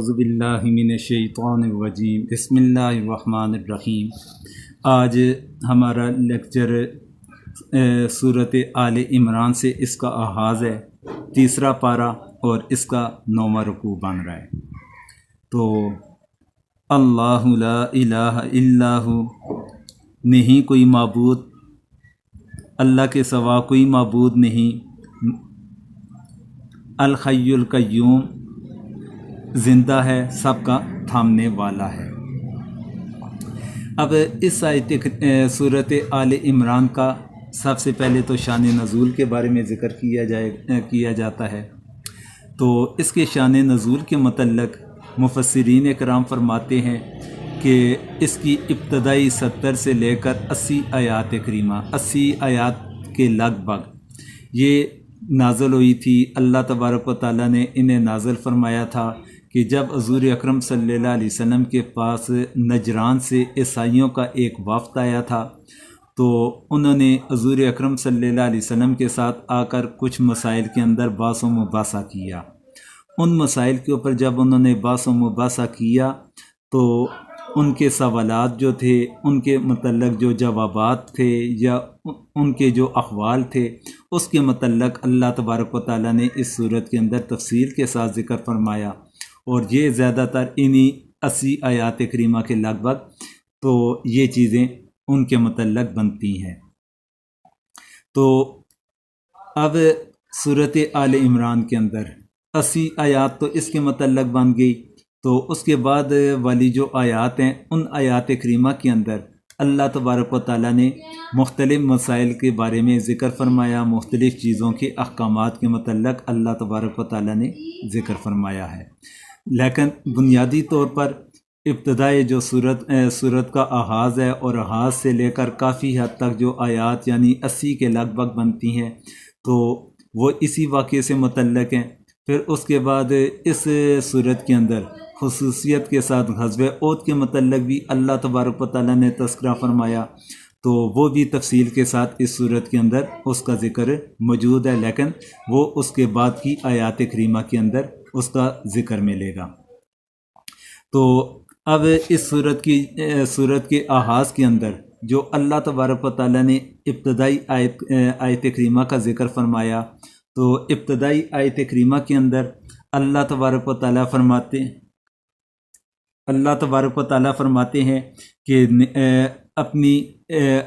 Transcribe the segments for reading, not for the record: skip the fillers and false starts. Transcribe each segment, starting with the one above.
اعوذ باللہ من الشیطان الرجیم بسم اللہ الرحمن الرحیم۔ آج ہمارا لیکچر سورۃ آل عمران سے اس کا آغاز ہے، تیسرا پارہ اور اس کا 9واں رکوع بن رہا ہے۔ تو اللہ لا الہ الا ہو، نہیں کوئی معبود، اللہ کے سوا کوئی معبود نہیں، الحی القیوم، زندہ ہے، سب کا تھامنے والا ہے۔ اب اس آیت سورۃ آل عمران کا سب سے پہلے تو شان نزول کے بارے میں ذکر کیا جاتا ہے۔ تو اس کے شان نزول کے متعلق مفسرین کرام فرماتے ہیں کہ اس کی ابتدائی 70 سے لے کر 80 آیات کریمہ، 80 آیات کے لگ بھگ یہ نازل ہوئی تھی۔ اللہ تبارک و تعالیٰ نے انہیں نازل فرمایا تھا کہ جب حضور اکرم صلی اللہ علیہ وسلم کے پاس نجران سے عیسائیوں کا ایک وفد آیا تھا، تو انہوں نے حضور اکرم صلی اللہ علیہ وسلم کے ساتھ آ کر کچھ مسائل کے اندر بحث و مباحثہ کیا۔ ان مسائل کے اوپر جب انہوں نے بحث و مباحثہ کیا تو ان کے سوالات جو تھے، ان کے متعلق جو جوابات تھے یا ان کے جو احوال تھے، اس کے متعلق اللہ تبارک و تعالیٰ نے اس صورت کے اندر تفصیل کے ساتھ ذکر فرمایا، اور یہ زیادہ تر انہی 80 آیات کریمہ کے لگ بھگ تو یہ چیزیں ان کے متعلق بنتی ہیں۔ تو اب سورۃ آل عمران کے اندر 80 آیات تو اس کے متعلق بن گئی، تو اس کے بعد والی جو آیات ہیں ان آیات کریمہ کے اندر اللہ تبارک و تعالیٰ نے مختلف مسائل کے بارے میں ذکر فرمایا، مختلف چیزوں کے احکامات کے متعلق اللہ تبارک و تعالیٰ نے ذکر فرمایا ہے۔ لیکن بنیادی طور پر ابتدائی جو صورت کا آغاز ہے، اور آغاز سے لے کر کافی حد تک جو آیات یعنی 80 کے لگ بھگ بنتی ہیں، تو وہ اسی واقعے سے متعلق ہیں۔ پھر اس کے بعد اس صورت کے اندر خصوصیت کے ساتھ غزوہ احد کے متعلق بھی اللہ تبارک و تعالیٰ نے تذکرہ فرمایا، تو وہ بھی تفصیل کے ساتھ اس صورت کے اندر اس کا ذکر موجود ہے، لیکن وہ اس کے بعد کی آیات کریمہ کے اندر اس کا ذکر ملے گا۔ تو اب اس صورت کے آغاز کے اندر جو اللہ تبارک و تعالیٰ نے ابتدائی آیت کریمہ کا ذکر فرمایا، تو ابتدائی آیت کریمہ کے اندر اللہ تبارک و تعالیٰ فرماتے ہیں کہ اپنی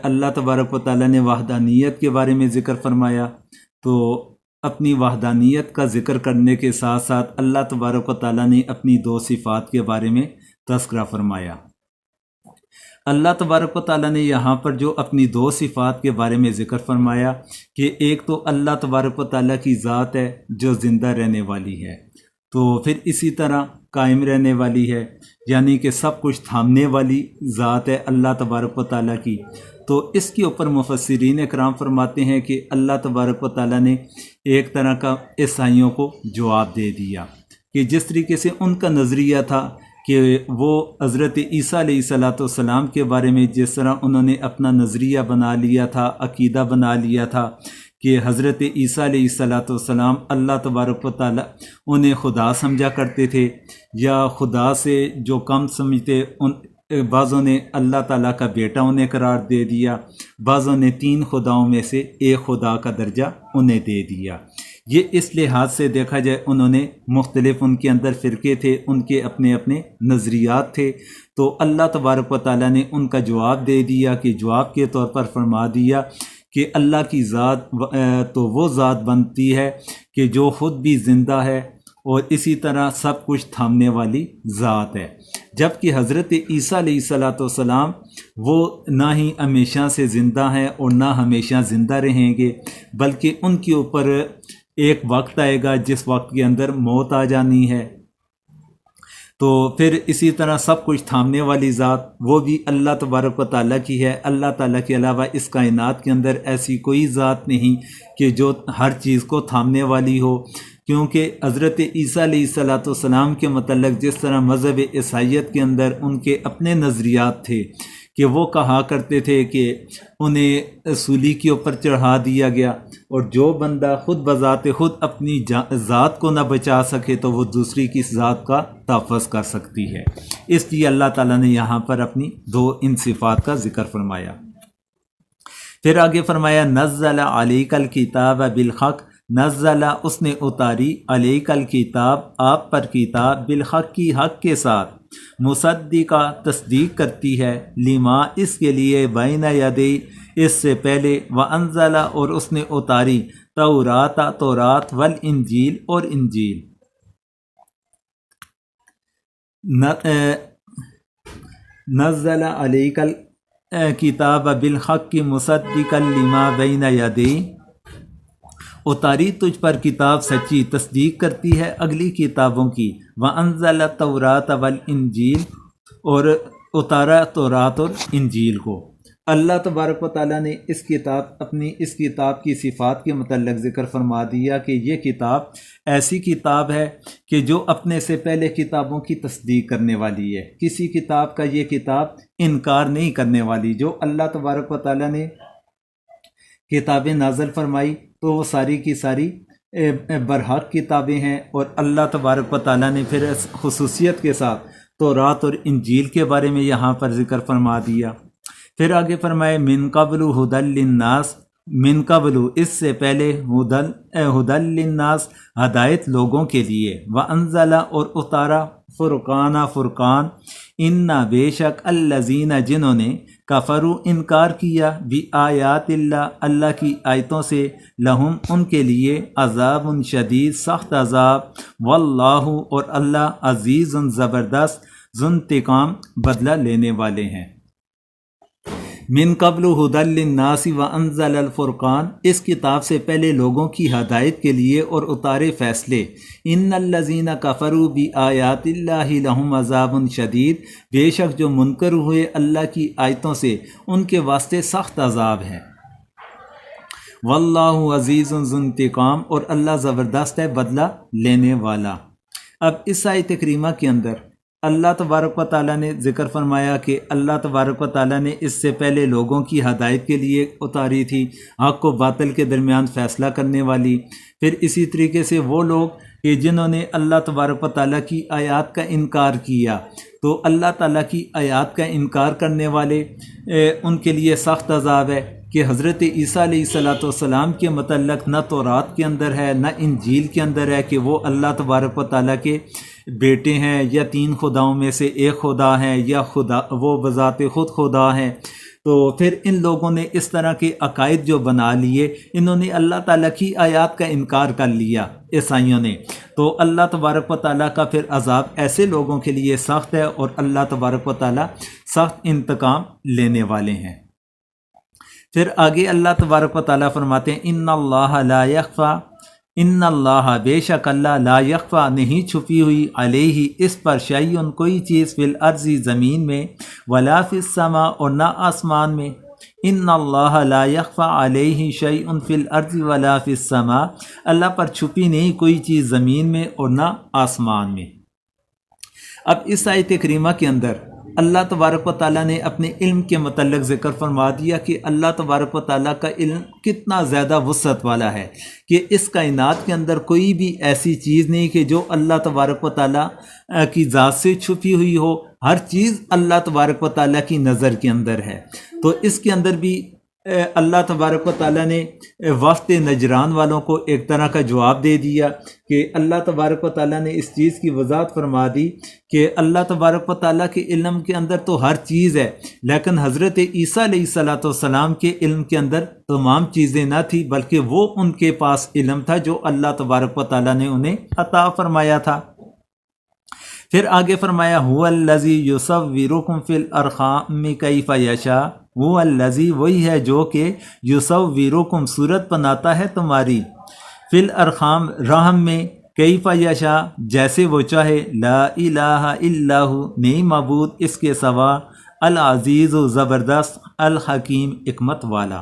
اللہ تبارک و تعالیٰ نے وحدانیت کے بارے میں ذکر فرمایا۔ تو اپنی وحدانیت کا ذکر کرنے کے ساتھ ساتھ اللہ تبارک و تعالیٰ نے اپنی 2 صفات کے بارے میں تذکرہ فرمایا۔ اللہ تبارک و تعالیٰ نے یہاں پر جو اپنی 2 صفات کے بارے میں ذکر فرمایا کہ ایک تو اللہ تبارک و تعالیٰ کی ذات ہے جو زندہ رہنے والی ہے، تو پھر اسی طرح قائم رہنے والی ہے، یعنی کہ سب کچھ تھامنے والی ذات ہے اللہ تبارک و تعالیٰ کی۔ تو اس کے اوپر مفسرین اکرام فرماتے ہیں کہ اللہ تبارک و تعالیٰ نے ایک طرح کا عیسائیوں کو جواب دے دیا کہ جس طریقے سے ان کا نظریہ تھا کہ وہ حضرت عیسیٰ علیہ السلام کے بارے میں جس طرح انہوں نے اپنا نظریہ بنا لیا تھا، عقیدہ بنا لیا تھا کہ حضرت عیسیٰ علیہ السلام اللہ تبارک و تعالیٰ انہیں خدا سمجھا کرتے تھے، یا خدا سے جو کم سمجھتے بعضوں نے اللہ تعالیٰ کا بیٹا انہیں قرار دے دیا، بعضوں نے 3 خداؤں میں سے ایک خدا کا درجہ انہیں دے دیا۔ یہ اس لحاظ سے دیکھا جائے انہوں نے مختلف، ان کے اندر فرقے تھے، ان کے اپنے اپنے نظریات تھے، تو اللہ تبارک و تعالیٰ نے ان کا جواب دے دیا کہ جواب کے طور پر فرما دیا کہ اللہ کی ذات تو وہ ذات بنتی ہے کہ جو خود بھی زندہ ہے اور اسی طرح سب کچھ تھامنے والی ذات ہے، جبکہ حضرت عیسیٰ علیہ السلام وہ نہ ہی ہمیشہ سے زندہ ہیں اور نہ ہمیشہ زندہ رہیں گے، بلکہ ان کے اوپر ایک وقت آئے گا جس وقت کے اندر موت آ جانی ہے۔ تو پھر اسی طرح سب کچھ تھامنے والی ذات وہ بھی اللہ تبارک و تعالیٰ کی ہے۔ اللہ تعالیٰ کے علاوہ اس کائنات کے اندر ایسی کوئی ذات نہیں کہ جو ہر چیز کو تھامنے والی ہو، کیونکہ حضرت عیسیٰ علیہ السلام کے متعلق جس طرح مذہب عیسائیت کے اندر ان کے اپنے نظریات تھے کہ وہ کہا کرتے تھے کہ انہیں سولی کے اوپر چڑھا دیا گیا، اور جو بندہ خود بذات خود اپنی ذات کو نہ بچا سکے تو وہ دوسری کی ذات کا تحفظ کر سکتی ہے۔ اس لیے اللہ تعالیٰ نے یہاں پر اپنی دو ان صفات کا ذکر فرمایا۔ پھر آگے فرمایا نزل علیک الکتاب بالحق، نزل اس نے اتاری علیک الکتاب آپ پر کتاب بالحق کی حق کے ساتھ، مصدقہ تصدیق کرتی ہے، لما اس کے لیے بین یدی اس سے پہلے، وانزل اور اس نے اتاری تورات تورات والانجیل اور انجیل۔ نزل علیک الکتاب بالحق کی مصدقا لما بین یدی، اتاری تجھ پر کتاب سچی تصدیق کرتی ہے اگلی کتابوں کی، وانزل التوراۃ والانجیل اور اتارا تورات اور انجیل کو۔ اللہ تبارک و تعالیٰ نے اپنی اس کتاب کی صفات کے متعلق ذکر فرما دیا کہ یہ کتاب ایسی کتاب ہے کہ جو اپنے سے پہلے کتابوں کی تصدیق کرنے والی ہے، کسی کتاب کا یہ کتاب انکار نہیں کرنے والی۔ جو اللہ تبارک و تعالیٰ نے کتابیں نازل فرمائی تو وہ ساری کی ساری برحق کتابیں ہیں، اور اللہ تبارک و تعالیٰ نے پھر اس خصوصیت کے ساتھ تورات اور انجیل کے بارے میں یہاں پر ذکر فرما دیا۔ پھر آگے فرمائے من قبل ھدی للناس، من قبل اس سے پہلے ھدی للناس ہدایت لوگوں کے لیے، وانزل اور اتارا فرقان فرقان، ان بے شک الذین جنہوں نے کفروا انکار کیا بآیات اللہ اللہ کی آیتوں سے، لہم ان کے لیے عذاب شدید سخت عذاب، واللہ اور اللہ عزیز زبردست ذو انتقام بدلہ لینے والے ہیں۔ من قبل ھدی للناس وانزل الفرقان، اس کتاب سے پہلے لوگوں کی ہدایت کے لیے اور اتارے فیصلے، ان الذین کفروا بآیات اللہ لہم عذاب شدید، بے شک جو منکر ہوئے اللہ کی آیتوں سے ان کے واسطے سخت عذاب ہے، واللہ عزیز ذو انتقام اور اللہ زبردست ہے بدلہ لینے والا۔ اب اس آیت کریمہ کے اندر اللہ تبارک و تعالیٰ نے ذکر فرمایا کہ اللہ تبارک و تعالیٰ نے اس سے پہلے لوگوں کی ہدایت کے لیے اتاری تھی، حق و باطل کے درمیان فیصلہ کرنے والی۔ پھر اسی طریقے سے وہ لوگ کہ جنہوں نے اللہ تبارک و تعالیٰ کی آیات کا انکار کیا، تو اللہ تعالیٰ کی آیات کا انکار کرنے والے ان کے لیے سخت عذاب ہے کہ حضرت عیسیٰ علیہ السلام کے متعلق نہ تورات کے اندر ہے نہ انجیل کے اندر ہے کہ وہ اللہ تبارک و تعالیٰ کے بیٹے ہیں یا تین خداؤں میں سے ایک خدا ہیں یا خدا وہ بذات خود خدا ہیں۔ تو پھر ان لوگوں نے اس طرح کے عقائد جو بنا لیے، انہوں نے اللہ تعالیٰ کی آیات کا انکار کر لیا عیسائیوں نے، تو اللہ تبارک و تعالیٰ کا پھر عذاب ایسے لوگوں کے لیے سخت ہے، اور اللہ تبارک و تعالیٰ سخت انتقام لینے والے ہیں۔ پھر آگے اللہ تبارک و تعالیٰ فرماتے ہیں ان اللہ لا یخفی، ان اللہ بے شک اللہ لا یخفی نہیں چھپی ہوئی علیہ اس پر شیئن کوئی چیز فی الارض زمین میں، ولا فی السماء اور نہ آسمان میں، ان اللہ لا یخفی علیہ شیئن فی الارض ولا فی السماء، اللہ پر چھپی نہیں کوئی چیز زمین میں اور نہ آسمان میں۔ اب اس آیت کریمہ کے اندر اللہ تبارک و تعالیٰ نے اپنے علم کے متعلق ذکر فرما دیا کہ اللہ تبارک و تعالیٰ کا علم کتنا زیادہ وسعت والا ہے کہ اس کائنات کے اندر کوئی بھی ایسی چیز نہیں کہ جو اللہ تبارک و تعالیٰ کی ذات سے چھپی ہوئی ہو، ہر چیز اللہ تبارک و تعالیٰ کی نظر کے اندر ہے۔ تو اس کے اندر بھی اللہ تبارک و تعالیٰ نے وفد نجران والوں کو ایک طرح کا جواب دے دیا کہ اللہ تبارک و تعالیٰ نے اس چیز کی وضاحت فرما دی کہ اللہ تبارک و تعالیٰ کے علم کے اندر تو ہر چیز ہے، لیکن حضرت عیسیٰ علیہ السلام کے علم کے اندر تمام چیزیں نہ تھی، بلکہ وہ ان کے پاس علم تھا جو اللہ تبارک و تعالیٰ نے انہیں عطا فرمایا تھا۔ پھر آگے فرمایا هو الذی یصورکم فی الارحام کیف یشاء، وہ الذی وہی ہے جو کہ یصورکم صورت بناتا ہے تمہاری، فی الارحام رحم میں، کیف یشاء جیسے وہ چاہے، لا الہ الا ہو نہیں معبود اس کے سوا، العزیز و زبردست، الحکیم حکمت والا۔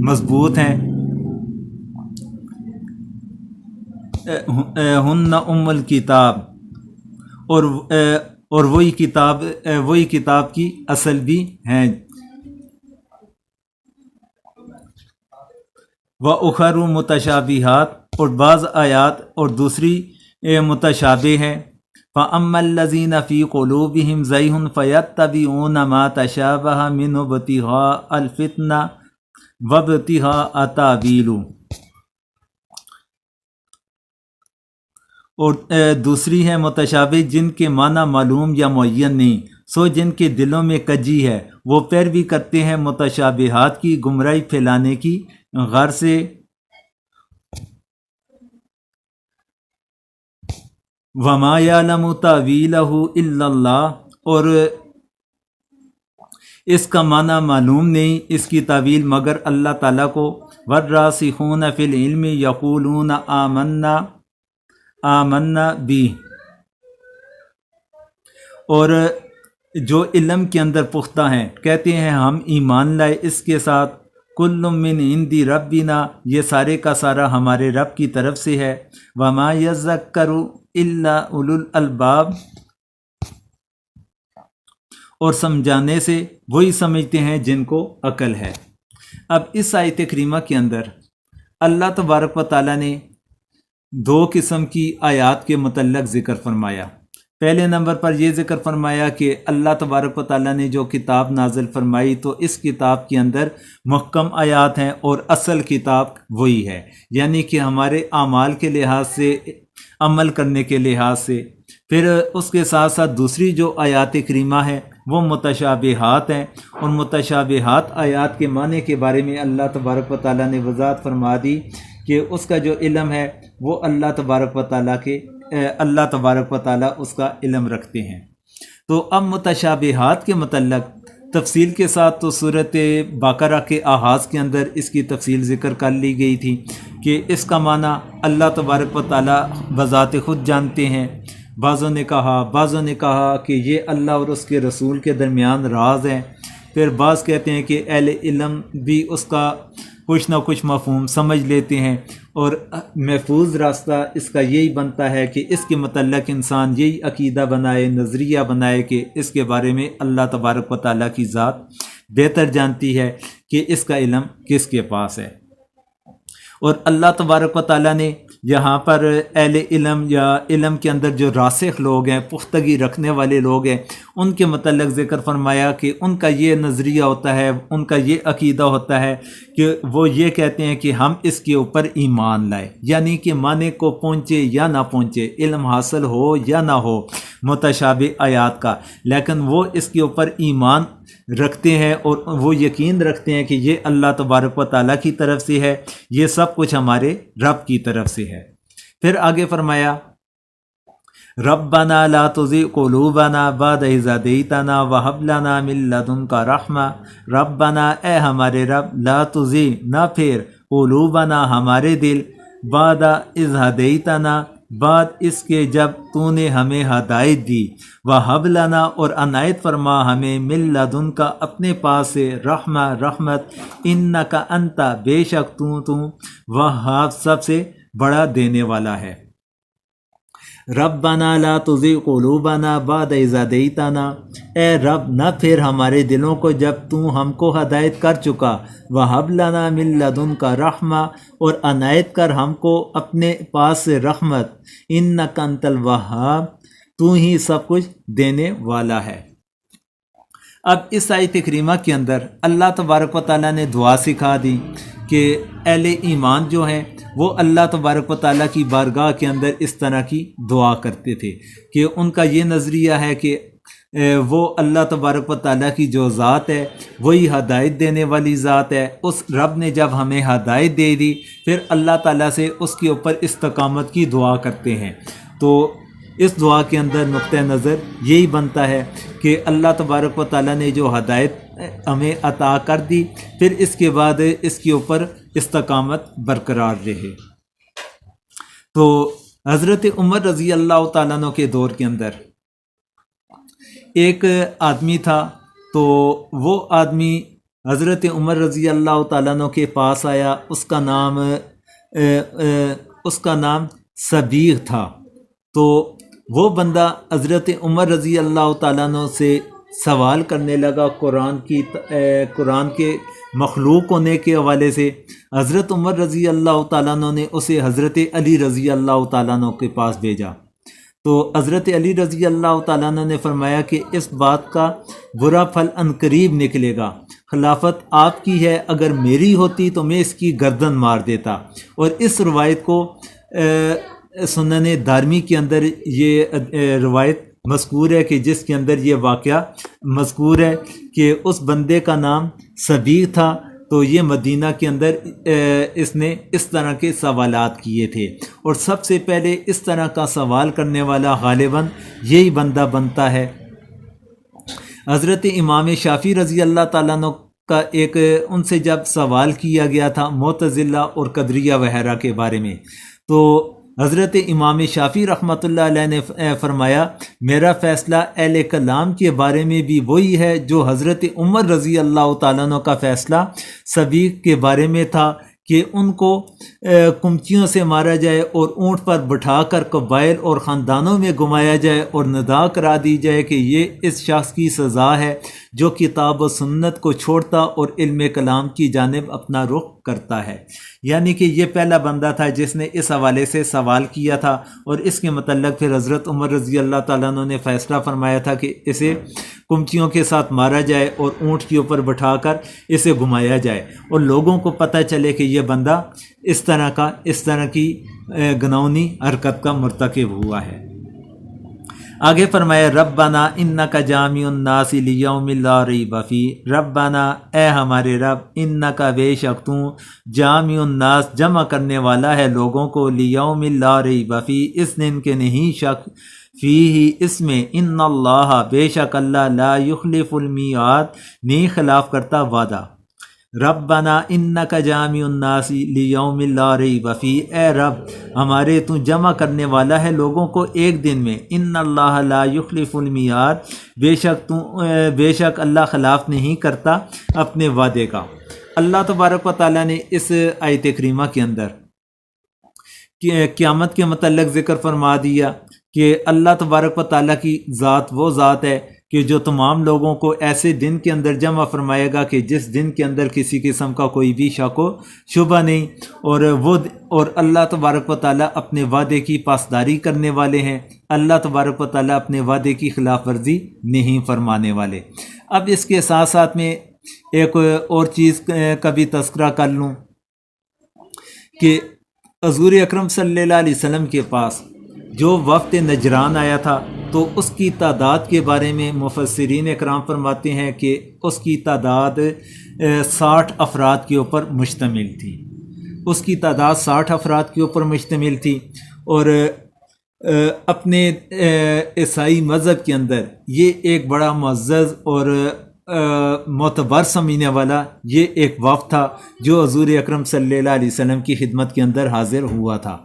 مضبوط ہیں. ہن ام الکتاب، اور وہی کتاب کی اصل بھی ہیں. وَأُخَرُ متشابہات، اور بعض آیات اور دوسری متشابہ ہیں. فَأَمَّا الَّذِينَ فِي قُلُوبِهِمْ زَيْغٌ فَيَتَّبِعُونَ مَا تَشَابَهَ مِنْهُ ابْتِغَاءَ الْفِتْنَةِ وَابْتِغَاءَ تَأْوِيلِهِ، اور دوسری ہے متشابہ جن کے معنی معلوم یا معین نہیں، سو جن کے دلوں میں کجی ہے وہ پیروی کرتے ہیں متشابہات کی گمراہی پھیلانے کی غرض سے. وَمَا يَعْلَمُ تَأْوِيلَهُ إِلَّا اللَّهُ، اور اس کا معنی معلوم نہیں، اس کی تعویل مگر اللہ تعالیٰ کو. وَالرَّاسِخُونَ فِي الْعِلْمِ يَقُولُونَ آمَنَّا بِهِ، اور جو علم کے اندر پختہ ہیں کہتے ہیں ہم ایمان لائے اس کے ساتھ. کل من عند ربنا، یہ سارے کا سارا ہمارے رب کی طرف سے ہے. وما یذکر الا اولو الالباب، اور سمجھانے سے وہی سمجھتے ہیں جن کو عقل ہے. اب اس آیت کریمہ کے اندر اللہ تبارک و تعالیٰ نے دو قسم کی آیات کے متعلق ذکر فرمایا. پہلے نمبر پر یہ ذکر فرمایا کہ اللہ تبارک و تعالیٰ نے جو کتاب نازل فرمائی تو اس کتاب کے اندر محکم آیات ہیں اور اصل کتاب وہی ہے، یعنی کہ ہمارے اعمال کے لحاظ سے، عمل کرنے کے لحاظ سے. پھر اس کے ساتھ ساتھ دوسری جو آیات کریمہ ہے وہ متشابہات ہیں، اور متشابہات آیات کے معنی کے بارے میں اللہ تبارک و تعالیٰ نے وضاحت فرما دی کہ اس کا جو علم ہے وہ اللہ تبارک و تعالیٰ اس کا علم رکھتے ہیں. تو اب متشابہات کے متعلق تفصیل کے ساتھ تو صورت بقرہ کے آغاز کے اندر اس کی تفصیل ذکر کر لی گئی تھی کہ اس کا معنی اللہ تبارک و تعالیٰ بذات خود جانتے ہیں. بعضوں نے کہا کہ یہ اللہ اور اس کے رسول کے درمیان راز ہے. پھر بعض کہتے ہیں کہ اہل علم بھی اس کا کچھ نہ کچھ مفہوم سمجھ لیتے ہیں، اور محفوظ راستہ اس کا یہی بنتا ہے کہ اس کے متعلق انسان یہی عقیدہ بنائے، نظریہ بنائے کہ اس کے بارے میں اللہ تبارک و تعالیٰ کی ذات بہتر جانتی ہے کہ اس کا علم کس کے پاس ہے. اور اللہ تبارک و تعالیٰ نے یہاں پر اہل علم یا علم کے اندر جو راسخ لوگ ہیں، پختگی رکھنے والے لوگ ہیں، ان کے متعلق ذکر فرمایا کہ ان کا یہ نظریہ ہوتا ہے، ان کا یہ عقیدہ ہوتا ہے کہ وہ یہ کہتے ہیں کہ ہم اس کے اوپر ایمان لائے، یعنی کہ معنی کو پہنچے یا نہ پہنچے، علم حاصل ہو یا نہ ہو متشابہ آیات کا، لیکن وہ اس کے اوپر ایمان رکھتے ہیں اور وہ یقین رکھتے ہیں کہ یہ اللہ تبارک و تعالیٰ کی طرف سے ہے، یہ سب کچھ ہمارے رب کی طرف سے ہے. پھر آگے فرمایا ربنا لا تزغ قلوبنا بعد اذ ہدیتنا وہب لنا من لدنک رحمہ. ربنا، اے ہمارے رب، لا تزغ، نہ پھیر، قلوبنا، ہمارے دل، بعد اذ ہدیتنا، بعد اس کے جب تو نے ہمیں ہدایت دی، وہب لنا، اور عنایت فرما ہمیں، من لدنک، اپنے پاس سے، رحمہ، رحمت، انک انت، بے شک تو وہاب، سب سے بڑا دینے والا ہے. ربنا لا تزغ قلوبنا بعد اذ ہدیتنا، اے رب نہ پھر ہمارے دلوں کو جب تو ہم کو ہدایت کر چکا، وہب لنا من لدنک رحمہ، اور عنایت کر ہم کو اپنے پاس سے رحمت، انک انت الوہاب، تو ہی سب کچھ دینے والا ہے. اب اس آیت کریمہ کے اندر اللہ تبارک و تعالیٰ نے دعا سکھا دی کہ اہل ایمان جو ہیں وہ اللہ تبارک و تعالیٰ کی بارگاہ کے اندر اس طرح کی دعا کرتے تھے کہ ان کا یہ نظریہ ہے کہ وہ اللہ تبارک و تعالیٰ کی جو ذات ہے وہی ہدایت دینے والی ذات ہے. اس رب نے جب ہمیں ہدایت دے دی پھر اللہ تعالیٰ سے اس کے اوپر استقامت کی دعا کرتے ہیں. تو اس دعا کے اندر نقطہ نظر یہی بنتا ہے کہ اللہ تبارک و تعالیٰ نے جو ہدایت ہمیں عطا کر دی پھر اس کے بعد اس کے اوپر استقامت برقرار رہے. تو حضرت عمر رضی اللہ تعالیٰ عنہ کے دور کے اندر ایک آدمی تھا، تو وہ آدمی حضرت عمر رضی اللہ تعالیٰ عنہ کے پاس آیا، اس کا نام صبیغ تھا۔ تو وہ بندہ حضرت عمر رضی اللہ تعالیٰ عنہ سے سوال کرنے لگا قرآن کے مخلوق ہونے کے حوالے سے۔ حضرت عمر رضی اللہ تعالیٰ عنہ نے اسے حضرت علی رضی اللہ تعالیٰ عنہ کے پاس بھیجا۔ تو حضرت علی رضی اللہ تعالیٰ عنہ نے فرمایا کہ اس بات کا برا پھل عنقریب نکلے گا، خلافت آپ کی ہے، اگر میری ہوتی تو میں اس کی گردن مار دیتا۔ اور اس روایت کو سنن دارمی کے اندر یہ روایت مذکور ہے کہ جس کے اندر یہ واقعہ مذکور ہے کہ اس بندے کا نام صبیغ تھا۔ تو یہ مدینہ کے اندر اس نے اس طرح کے سوالات کیے تھے، اور سب سے پہلے اس طرح کا سوال کرنے والا غالباً یہی بندہ بنتا ہے۔ حضرت امام شافعی رضی اللہ تعالیٰ عنہ کا ان سے جب سوال کیا گیا تھا معتزلہ اور قدریہ وغیرہ کے بارے میں، تو حضرت امام شافعی رحمۃ اللہ علیہ نے فرمایا میرا فیصلہ اہل کلام کے بارے میں بھی وہی ہے جو حضرت عمر رضی اللہ تعالیٰ عنہ کا فیصلہ صبیغ کے بارے میں تھا کہ ان کو کمچیوں سے مارا جائے اور اونٹ پر بٹھا کر قبائل اور خاندانوں میں گھمایا جائے اور ندا کرا دی جائے کہ یہ اس شخص کی سزا ہے جو کتاب و سنت کو چھوڑتا اور علم کلام کی جانب اپنا رخ کرتا ہے۔ یعنی کہ یہ پہلا بندہ تھا جس نے اس حوالے سے سوال کیا تھا، اور اس کے متعلق پھر حضرت عمر رضی اللہ تعالیٰ عنہ نے فیصلہ فرمایا تھا کہ اسے کمچیوں کے ساتھ مارا جائے اور اونٹ کے اوپر بٹھا کر اسے گھمایا جائے، اور لوگوں کو پتہ چلے کہ یہ بندہ اس طرح کی گناؤنی حرکت کا مرتکب ہوا ہے۔ آگے فرمایا ربنا انک جامع الناس لیوم لا ریب فیہ، ربنا اے ہمارے رب، انک بے شک تو جامع الناس جمع کرنے والا ہے لوگوں کو، لیوم لا ریب فیہ اس دن کے نہیں شک، فیہ اس میں، ان اللہ بے شک اللہ، لا یخلف المیعاد نہیں خلاف کرتا وعدہ۔ ربنا انک جامع الناس لیوم لا ریب فیہ، اے رب ہمارے تو جمع کرنے والا ہے لوگوں کو ایک دن میں، ان اللہ لا یخلف المیعاد بے شک اللہ خلاف نہیں کرتا اپنے وعدے کا۔ اللہ تبارک و تعالیٰ نے اس آیت کریمہ کے اندر قیامت کے متعلق ذکر فرما دیا کہ اللہ تبارک و تعالیٰ کی ذات وہ ذات ہے کہ جو تمام لوگوں کو ایسے دن کے اندر جمع فرمائے گا کہ جس دن کے اندر کسی قسم کا کوئی بھی شک و شبہ نہیں، اور اللہ تبارک و تعالیٰ اپنے وعدے کی پاسداری کرنے والے ہیں، اللہ تبارک و تعالیٰ اپنے وعدے کی خلاف ورزی نہیں فرمانے والے۔ اب اس کے ساتھ ساتھ میں ایک اور چیز کا بھی تذکرہ کر لوں کہ حضور اکرم صلی اللہ علیہ وسلم کے پاس جو وفد نجران آیا تھا تو اس کی تعداد کے بارے میں مفسرین اکرام فرماتے ہیں کہ اس کی تعداد 60 افراد کے اوپر مشتمل تھی، اس کی تعداد 60 افراد کے اوپر مشتمل تھی، اور اپنے عیسائی مذہب کے اندر یہ ایک بڑا معزز اور معتبر سمجھنے والا یہ ایک وفد تھا جو حضور اکرم صلی اللہ علیہ وسلم کی خدمت کے اندر حاضر ہوا تھا۔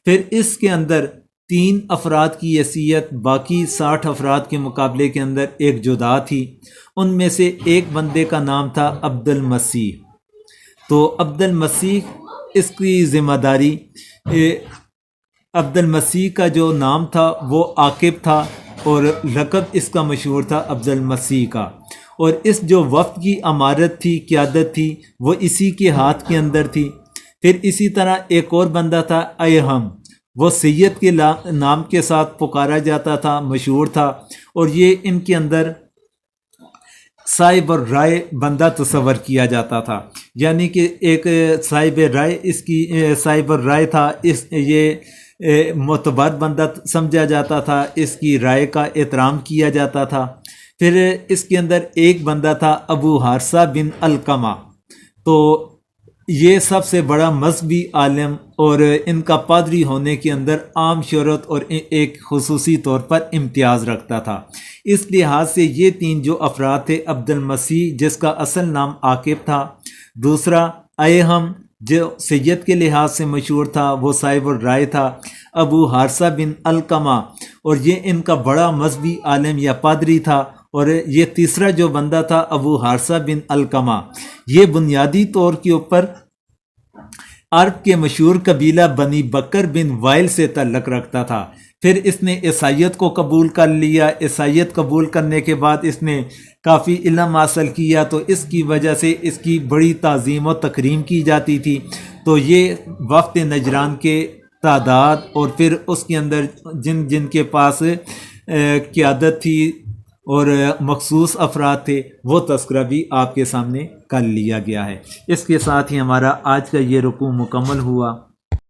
پھر اس کے اندر 3 افراد کی حیثیت باقی 60 افراد کے مقابلے کے اندر ایک جدا تھی، ان میں سے ایک بندے کا نام تھا عبد المسیح۔ تو عبد المسیح اس کی ذمہ داری، عبد المسیح کا جو نام تھا وہ عاقب تھا، اور لقب اس کا مشہور تھا عبد المسیح کا، اور اس جو وفد کی امارت تھی، قیادت تھی، وہ اسی کے ہاتھ کے اندر تھی۔ پھر اسی طرح ایک اور بندہ تھا ایہم، وہ سید کے نام کے ساتھ پکارا جاتا تھا، مشہور تھا، اور یہ ان کے اندر صاحب الرائے بندہ تصور کیا جاتا تھا، یعنی کہ ایک صاحب رائے اس کی صاحب الرائے تھا، یہ معتبر بندہ سمجھا جاتا تھا، اس کی رائے کا احترام کیا جاتا تھا۔ پھر اس کے اندر ایک بندہ تھا ابو حارثہ بن علقمہ، تو یہ سب سے بڑا مذہبی عالم اور ان کا پادری ہونے کے اندر عام شہرت اور ایک خصوصی طور پر امتیاز رکھتا تھا۔ اس لحاظ سے یہ 3 جو افراد تھے، عبد المسیح جس کا اصل نام عاقب تھا، دوسرا ایہم جو سید کے لحاظ سے مشہور تھا، وہ صاحب الرائے تھا، ابو حارثہ بن علقمہ، اور یہ ان کا بڑا مذہبی عالم یا پادری تھا، اور یہ تیسرا جو بندہ تھا ابو حارثہ بن علقمہ، یہ بنیادی طور کے اوپر عرب کے مشہور قبیلہ بنی بکر بن وائل سے تعلق رکھتا تھا۔ پھر اس نے عیسائیت کو قبول کر لیا۔ عیسائیت قبول کرنے کے بعد اس نے کافی علم حاصل کیا، تو اس کی وجہ سے اس کی بڑی تعظیم و تکریم کی جاتی تھی۔ تو یہ وفد نجران کے تعداد اور پھر اس کے اندر جن جن کے پاس قیادت تھی اور مخصوص افراد تھے، وہ تذکرہ بھی آپ کے سامنے کر لیا گیا ہے۔ اس کے ساتھ ہی ہمارا آج کا یہ رکوع مکمل ہوا۔